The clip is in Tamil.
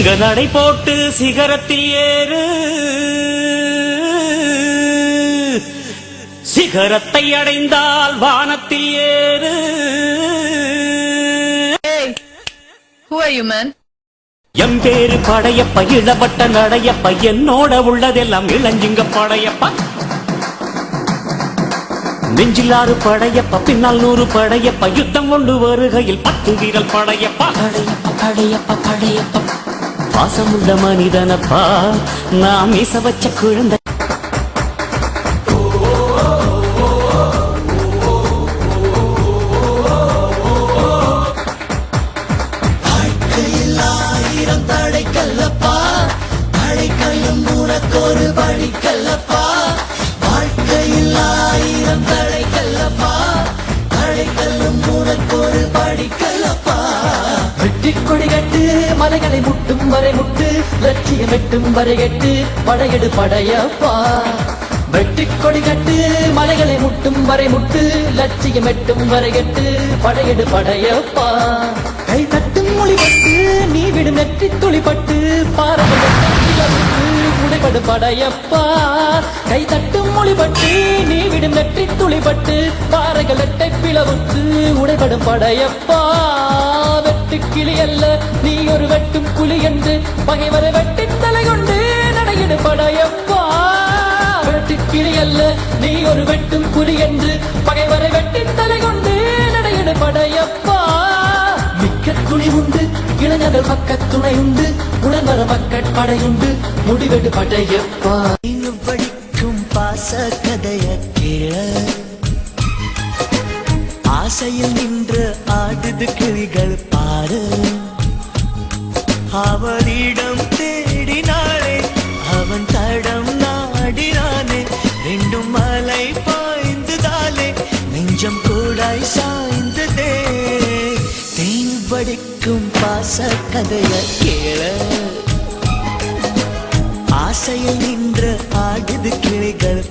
சிங்க நடை போட்டு சிகரத்தில் ஏறு, சிகரத்தை அடைந்தால் வானத்தில் ஏறு. Who are you, man? M பேரு படையப்ப, இளவட்ட நடையப்ப, என்னோட உள்ளதெல்லாம் இளஞ்சிங்க படையப்ப. நெஞ்சிலாறு படையப்ப, பின்னால் 100 படையப்ப, யுத்தம் கொண்டு வருகையில் 10 வீரல் படையப்பா. படையப்ப படையப்ப படையப்ப, பாசமுள்ள மனிதனப்பா, நாம் மீச வச்ச குழந்தை. தடைக்கல்லப்பா, தடைக்கல்லும் உனக்கொரு படிக்கல்லப்பா. வாழ்க்கையில் 1000 தடைக்கல்லப்பா, தடைக்கல்லும் உனக்கொரு படிக்கல்லப்பா. வெட்டிக் கொடி கட்டு, மலைகளை முட்டும் வரை முட்டு, லட்சியம் எட்டும் வரை எட்டு, படையெடு படையப்பா. வெட்டிக் கொடி கட்டு, மலைகளை முட்டும் வரை முட்டு, லட்சியம் எட்டும் வரை எட்டு, படையெடு படையப்பா. கை தட்டும் மொழிபட்டு, நீ விடும் நெற்றி துளிப்பட்டு, பாரம்பரிய உடைபடு படையப்பா. கை தட்டும் மொழிபட்டு, நீ விடும் நெற்றி துளிப்பட்டு, பாறைகள் எட்டை பிளவுத்து உடைபடும் படையப்பா. வெட்டு கிளி அல்ல நீ ஒரு வெட்டும் புலி என்று, பகைவரை வெட்டி தலை கொண்டு நடையிடு படையப்பா. வெட்டு கிளி அல்ல நீ ஒரு வெட்டும் புலி என்று, பகைவரை வெட்டி தலை கொண்டு நடையிடு படையப்பா. மிக்க துணி உண்டு, இளைஞர்கள் பக்க துணை உண்டு, உடன்வர மக்கள் படையுண்டு, முடிவெடு படையப்பா. இன்னும் படிக்கும் பாச கதைய கேள, ஆசையில் நின்று ஆடுது கிளிகள் பாரு. அவளிடம் தேடினாளே, அவன் தடம் நாடினானே, 2 மலை பாய்ந்துதாலே, நெஞ்சம் கூடாய் சாய்ந்ததே. தேன் படிக்கும் பாச கதைய கேள, ஆசையில் நின்று ஆடுது கிளிகள்